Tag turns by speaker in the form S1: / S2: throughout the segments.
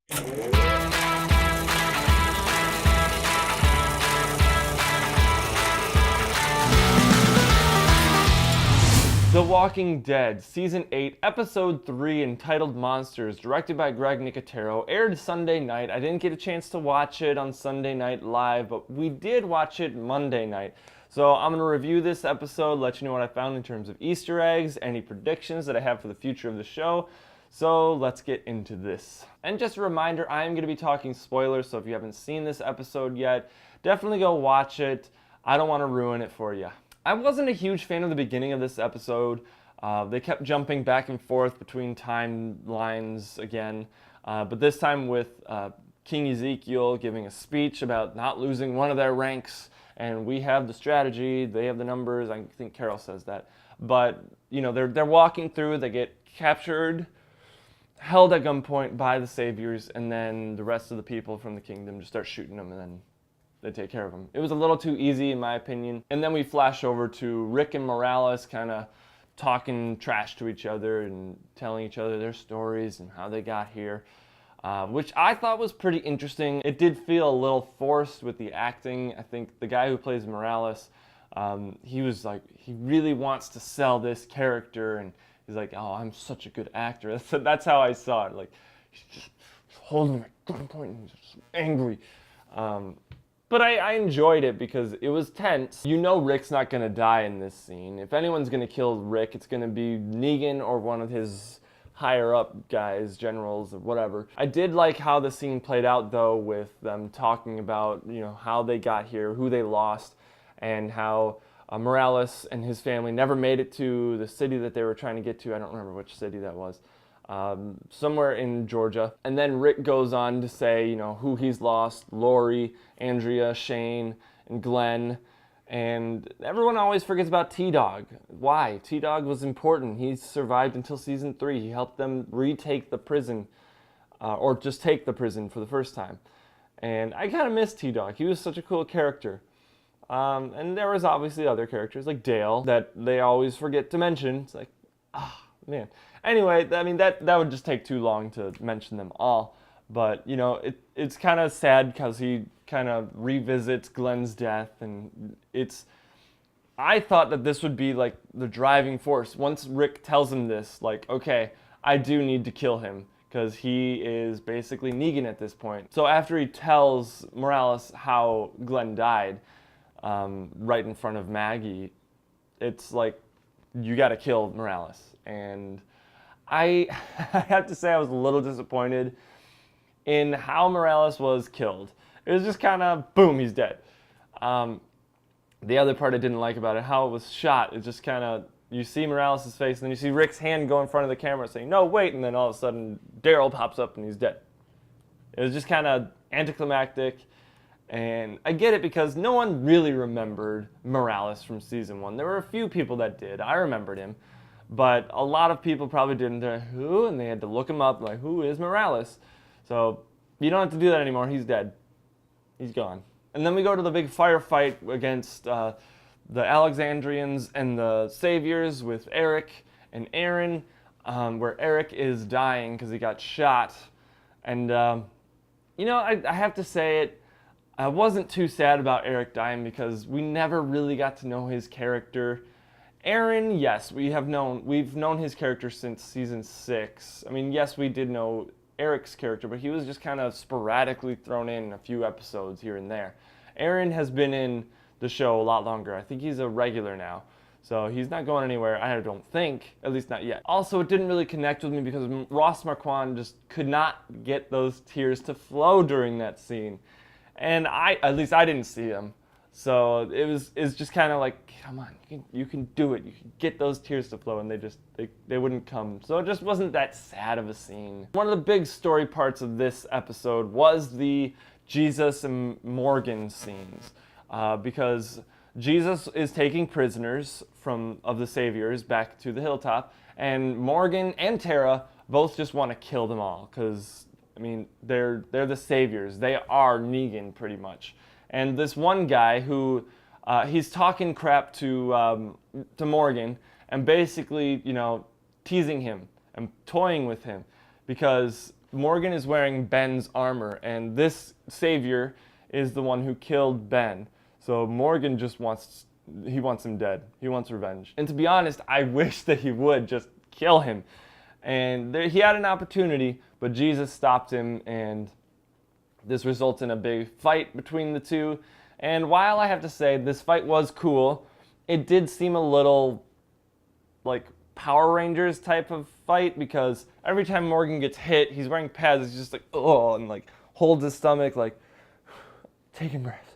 S1: The Walking Dead, Season 8, Episode 3, entitled Monsters, directed by Greg Nicotero, aired Sunday night. I didn't get a chance to watch it on Sunday Night Live, but we did watch it Monday night. So I'm going to review this episode, let you know what I found in terms of Easter eggs, any predictions that I have for the future of the show. So let's get into this. And just a reminder, I am going to be talking spoilers, so if you haven't seen this episode yet, definitely go watch it. I don't want to ruin it for you. I wasn't a huge fan of the beginning of this episode. They kept jumping back and forth between timelines again, but this time with King Ezekiel giving a speech about not losing one of their ranks, and we have the strategy, they have the numbers. I think Carol says that, but you know they're walking through. They get captured, held at gunpoint by the saviors, and then the rest of the people from the kingdom just start shooting them, and then they take care of him. It was a little too easy in my opinion. And then we flash over to Rick and Morales kind of talking trash to each other and telling each other their stories and how they got here, which I thought was pretty interesting. It did feel a little forced with the acting. I think the guy who plays Morales, he was like, he really wants to sell this character, and he's like, oh, I'm such a good actor. That's how I saw it. Like, he's just holding him at gunpoint and just angry. But I enjoyed it because it was tense. You know Rick's not going to die in this scene. If anyone's going to kill Rick, it's going to be Negan or one of his higher up guys, generals or whatever. I did like how the scene played out though, with them talking about, you know, how they got here, who they lost, and how Morales and his family never made it to the city that they were trying to get to. I don't remember which city that was. Somewhere in Georgia. And then Rick goes on to say, you know, who he's lost: Lori, Andrea, Shane, and Glenn. And everyone always forgets about T-Dog. Why? T-Dog was important. He survived until season 3. He helped them retake the prison, or just take the prison for the first time. And I kind of miss T-Dog. He was such a cool character. And there was obviously other characters like Dale that they always forget to mention. It's like, man. Anyway, I mean, that would just take too long to mention them all. But, you know, it's kind of sad because he kind of revisits Glenn's death. And I thought that this would be like the driving force. Once Rick tells him this, like, okay, I do need to kill him because he is basically Negan at this point. So after he tells Morales how Glenn died right in front of Maggie, it's like, you got to kill Morales. And I have to say I was a little disappointed in how Morales was killed. It was just kind of, boom, he's dead. The other part I didn't like about it, how it was shot, it just kind of, you see Morales' face, and then you see Rick's hand go in front of the camera saying, no, wait, and then all of a sudden, Daryl pops up and he's dead. It was just kind of anticlimactic, and I get it because no one really remembered Morales from season 1. There were a few people that did. I remembered him. But a lot of people probably didn't. Who? And they had to look him up, like, who is Morales? So you don't have to do that anymore. He's dead. He's gone. And then we go to the big firefight against the Alexandrians and the Saviors with Eric and Aaron, where Eric is dying because he got shot. And, you know, I have to say it. I wasn't too sad about Eric dying because we never really got to know his character. Aaron, yes, we've known his character since season 6. I mean, yes, we did know Eric's character, but he was just kind of sporadically thrown in a few episodes here and there. Aaron has been in the show a lot longer. I think he's a regular now, so he's not going anywhere, I don't think, at least not yet. Also, it didn't really connect with me because Ross Marquand just could not get those tears to flow during that scene, and at least I didn't see them. So it's just kind of like, come on, you can do it. You can get those tears to flow, and they wouldn't come. So it just wasn't that sad of a scene. One of the big story parts of this episode was the Jesus and Morgan scenes, because Jesus is taking prisoners of the Saviors back to the hilltop, and Morgan and Tara both just want to kill them all because, I mean, they're the Saviors. They are Negan pretty much. And this one guy who, he's talking crap to Morgan and basically, you know, teasing him and toying with him because Morgan is wearing Ben's armor, and this savior is the one who killed Ben. So Morgan just wants him dead. He wants revenge. And to be honest, I wish that he would just kill him. And he had an opportunity, but Jesus stopped him, and this results in a big fight between the two. And while I have to say this fight was cool, it did seem a little like Power Rangers type of fight, because every time Morgan gets hit, he's wearing pads, he's just like, oh, and like holds his stomach, like taking breaths,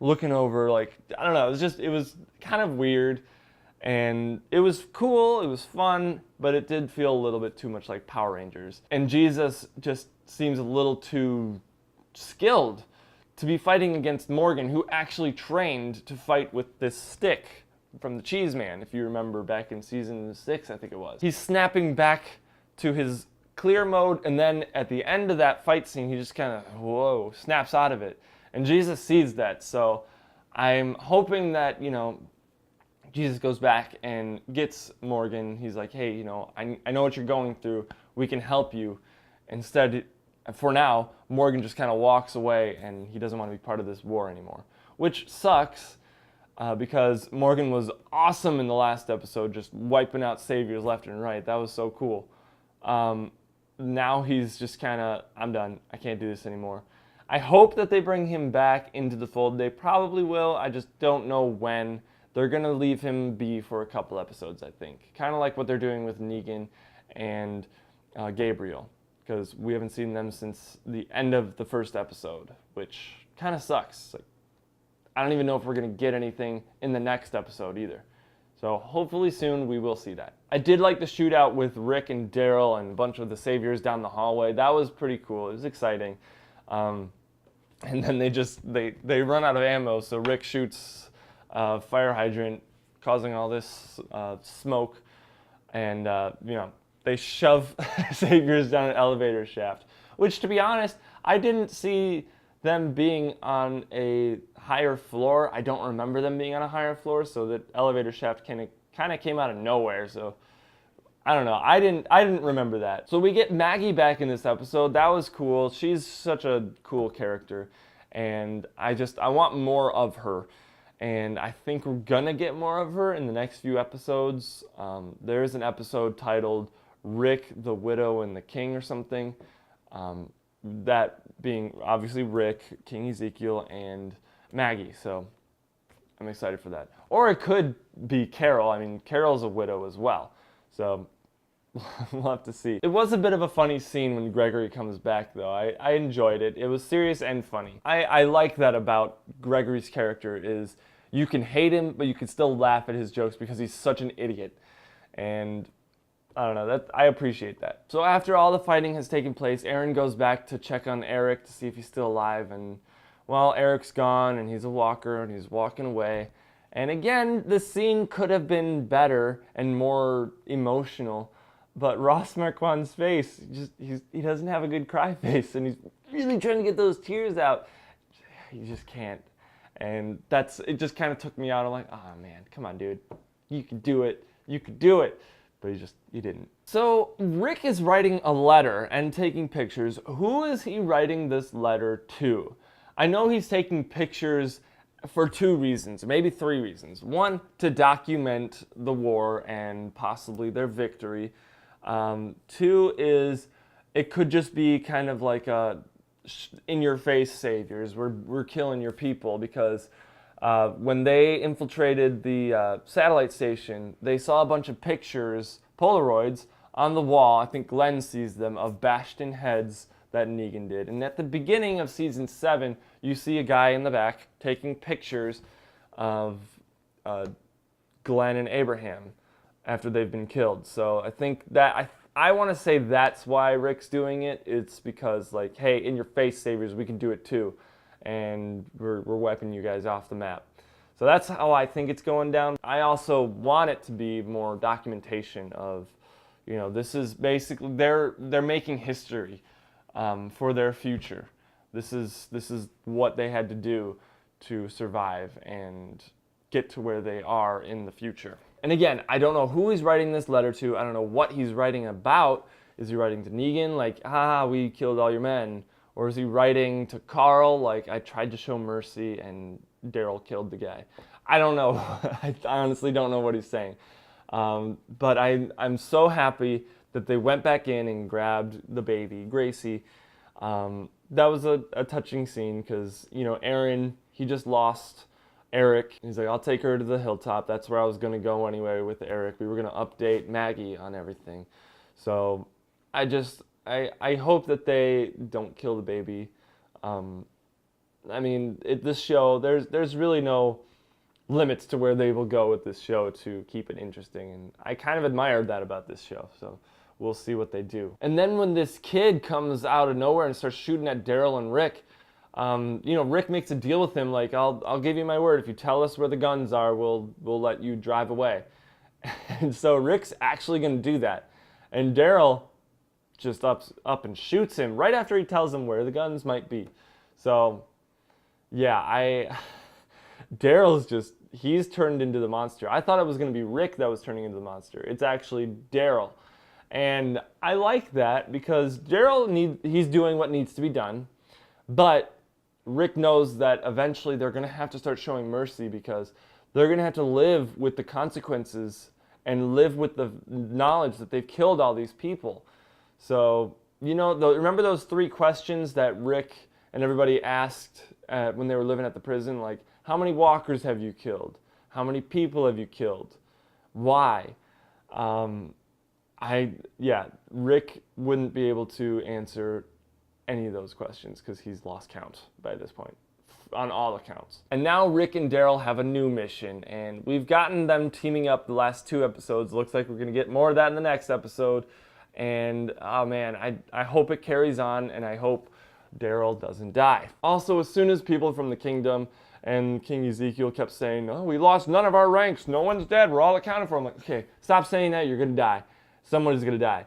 S1: looking over, like, I don't know, it was kind of weird, and it was cool, it was fun, but it did feel a little bit too much like Power Rangers. And Jesus just seems a little too skilled to be fighting against Morgan, who actually trained to fight with this stick from the Cheese Man, if you remember back in season 6, I think it was. He's snapping back to his clear mode, and then at the end of that fight scene, he just kind of, whoa, snaps out of it. And Jesus sees that, so I'm hoping that, Jesus goes back and gets Morgan. He's like, hey, I know what you're going through. We can help you. Instead, for now, Morgan just kind of walks away, and he doesn't want to be part of this war anymore, which sucks. Because Morgan was awesome in the last episode, just wiping out saviors left and right. That was so cool. Now he's just kind of, I'm done. I can't do this anymore. I hope that they bring him back into the fold. They probably will. I just don't know when. They're going to leave him be for a couple episodes, I think. Kind of like what they're doing with Negan and Gabriel, because we haven't seen them since the end of the first episode, which kind of sucks. Like, I don't even know if we're going to get anything in the next episode either. So hopefully soon we will see that. I did like the shootout with Rick and Daryl and a bunch of the saviors down the hallway. That was pretty cool. It was exciting. And then they run out of ammo, so Rick shoots a fire hydrant, causing all this smoke. And, they shove saviors down an elevator shaft, which, to be honest, I didn't see them being on a higher floor. I don't remember them being on a higher floor, so the elevator shaft kind of came out of nowhere. So I don't know. I didn't remember that. So we get Maggie back in this episode. That was cool. She's such a cool character, and I want more of her. And I think we're gonna get more of her in the next few episodes. There is an episode titled Rick, the Widow, and the King or something. That being obviously Rick, King Ezekiel, and Maggie. So I'm excited for that. Or it could be Carol. I mean, Carol's a widow as well. So we'll have to see. It was a bit of a funny scene when Gregory comes back, though. I enjoyed it. It was serious and funny. I like that about Gregory's character, is you can hate him, but you can still laugh at his jokes because he's such an idiot. And I don't know, I appreciate that. So after all the fighting has taken place, Aaron goes back to check on Eric to see if he's still alive. And, well, Eric's gone, and he's a walker, and he's walking away. And again, the scene could have been better and more emotional. But Ross Marquand's face, he doesn't have a good cry face, and he's really trying to get those tears out. He just can't. And it just kind of took me out. I'm like, oh man, come on, dude. You could do it. You could do it. But he didn't. So Rick is writing a letter and taking pictures. Who is he writing this letter to? I know he's taking pictures for 2 reasons, maybe 3 reasons. 1, to document the war and possibly their victory. 2 is it could just be kind of like a in-your-face saviors. We're killing your people, because when they infiltrated the satellite station, they saw a bunch of pictures, Polaroids, on the wall. I think Glenn sees them, of bashed in heads that Negan did. And at the beginning of season 7, you see a guy in the back taking pictures of Glenn and Abraham after they've been killed. So I think that, I want to say that's why Rick's doing it. It's because, like, hey, in your face saviors, we can do it too. And we're wiping you guys off the map. So that's how I think it's going down. I also want it to be more documentation of, this is basically, they're making history for their future. This is what they had to do to survive and get to where they are in the future. And again, I don't know who he's writing this letter to. I don't know what he's writing about. Is he writing to Negan, like, we killed all your men? Or is he writing to Carl, like, I tried to show mercy and Daryl killed the guy? I don't know. I honestly don't know what he's saying. But I'm so happy that they went back in and grabbed the baby, Gracie. That was a touching scene because, Aaron, he just lost Eric. He's like, I'll take her to the hilltop. That's where I was going to go anyway with Eric. We were going to update Maggie on everything. So I hope that they don't kill the baby. This show, there's really no limits to where they will go with this show to keep it interesting. And I kind of admired that about this show. So we'll see what they do. And then when this kid comes out of nowhere and starts shooting at Daryl and Rick, Rick makes a deal with him, like, I'll give you my word. If you tell us where the guns are, we'll let you drive away. And so Rick's actually going to do that. And Daryl just up and shoots him right after he tells him where the guns might be. So, yeah, Daryl's he's turned into the monster. I thought it was going to be Rick that was turning into the monster. It's actually Daryl. And I like that because he's doing what needs to be done. But Rick knows that eventually they're going to have to start showing mercy because they're going to have to live with the consequences and live with the knowledge that they've killed all these people. So, remember those 3 questions that Rick and everybody asked when they were living at the prison? Like, how many walkers have you killed? How many people have you killed? Why? Rick wouldn't be able to answer any of those questions because he's lost count by this point, on all accounts. And now Rick and Daryl have a new mission, and we've gotten them teaming up the last 2 episodes. Looks like we're going to get more of that in the next episode. And, oh man, I hope it carries on, and I hope Daryl doesn't die. Also, as soon as people from the kingdom and King Ezekiel kept saying, oh, we lost none of our ranks, no one's dead, we're all accounted for. I'm like, okay, stop saying that, you're going to die. Someone is going to die.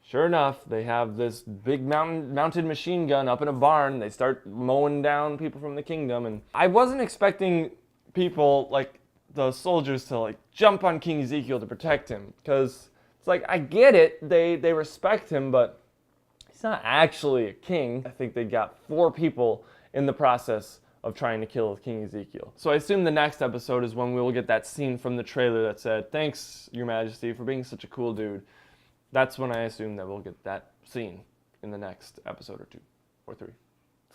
S1: Sure enough, they have this big mounted machine gun up in a barn. They start mowing down people from the kingdom. And I wasn't expecting people, like the soldiers, to like jump on King Ezekiel to protect him. Because it's like, I get it. They respect him, but he's not actually a king. I think they got 4 people in the process of trying to kill King Ezekiel. So I assume the next episode is when we will get that scene from the trailer that said, thanks, Your Majesty, for being such a cool dude. That's when I assume that we'll get that scene in the next episode or 2 or 3.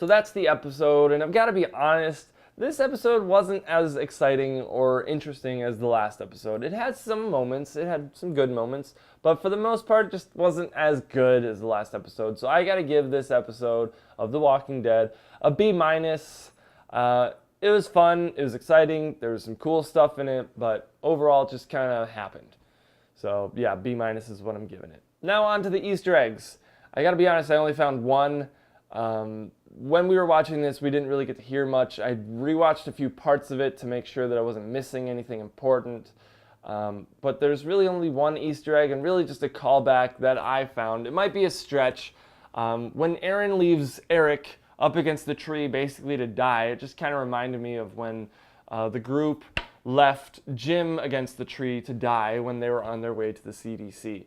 S1: So that's the episode, and I've got to be honest, this episode wasn't as exciting or interesting as the last episode. It had some moments, it had some good moments, but for the most part, it just wasn't as good as the last episode. So I got to give this episode of The Walking Dead a B-. It was fun, it was exciting, there was some cool stuff in it, but overall it just kind of happened. So yeah, B- is what I'm giving it. Now on to the Easter eggs. I gotta be honest, I only found 1. When we were watching this, we didn't really get to hear much. I rewatched a few parts of it to make sure that I wasn't missing anything important. But there's really only 1 Easter egg, and really just a callback that I found. It might be a stretch. When Aaron leaves Eric up against the tree basically to die, it just kind of reminded me of when the group left Jim against the tree to die when they were on their way to the CDC.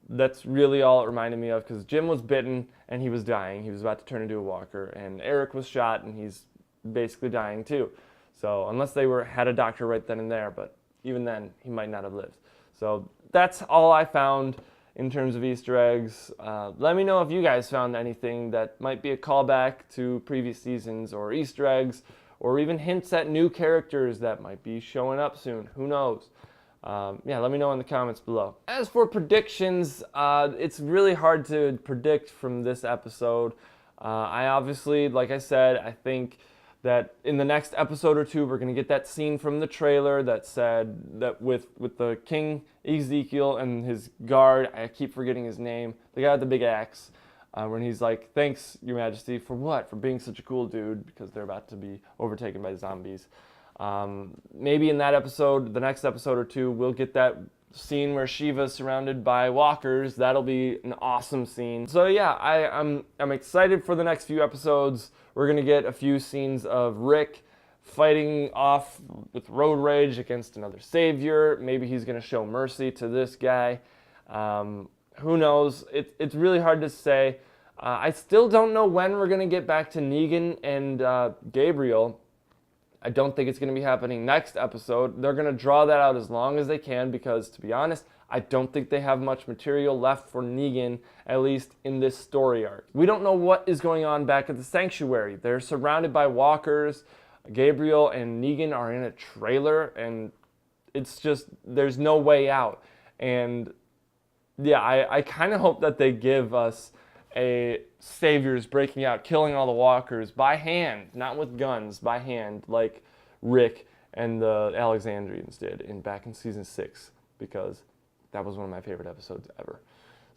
S1: That's really all it reminded me of, because Jim was bitten and he was dying. He was about to turn into a walker, and Eric was shot and he's basically dying too. So unless they had a doctor right then and there, but even then he might not have lived. So that's all I found in terms of Easter eggs. Let me know if you guys found anything that might be a callback to previous seasons, or Easter eggs, or even hints at new characters that might be showing up soon. Who knows? Let me know in the comments below. As for predictions, it's really hard to predict from this episode. I obviously, like I said, I think that in the next episode or 2, we're going to get that scene from the trailer that said that with the King Ezekiel and his guard, I keep forgetting his name, the guy with the big axe, when he's like, thanks, Your Majesty, for what? For being such a cool dude, because they're about to be overtaken by zombies. Maybe in that episode, the next episode or 2, we'll get that scene where Shiva's surrounded by walkers. That'll be an awesome scene. So yeah, I'm excited for the next few episodes. We're going to get a few scenes of Rick fighting off with road rage against another savior. Maybe he's going to show mercy to this guy. who knows? It's really hard to say. I still don't know when we're going to get back to Negan and Gabriel. I don't think it's going to be happening next episode. They're going to draw that out as long as they can because, to be honest, I don't think they have much material left for Negan, at least in this story arc. We don't know what is going on back at the Sanctuary. They're surrounded by walkers. Gabriel and Negan are in a trailer, and it's just, there's no way out. And yeah, I kind of hope that they give us a saviors breaking out, killing all the walkers by hand, not with guns, by hand, like Rick and the Alexandrians did back in season 6, because that was one of my favorite episodes ever.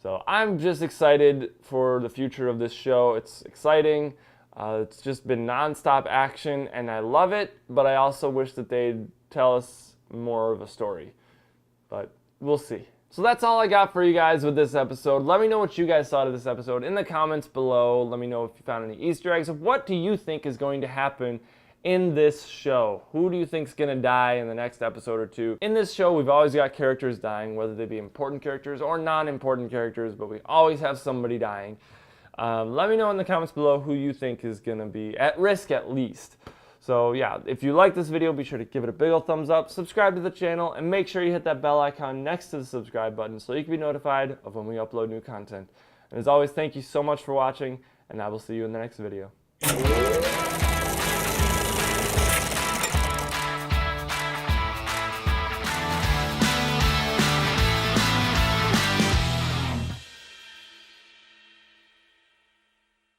S1: So I'm just excited for the future of this show. It's exciting. It's just been nonstop action, and I love it, but I also wish that they'd tell us more of a story. But we'll see. So that's all I got for you guys with this episode. Let me know what you guys thought of this episode in the comments below. Let me know if you found any Easter eggs. What do you think is going to happen in this show? Who do you think is going to die in the next episode or two? In this show, we've always got characters dying, whether they be important characters or non-important characters, but we always have somebody dying. Let me know in the comments below who you think is going to be at risk at least. So yeah, if you like this video, be sure to give it a big old thumbs up, subscribe to the channel, and make sure you hit that bell icon next to the subscribe button so you can be notified of when we upload new content. And as always, thank you so much for watching, and I will see you in the next video.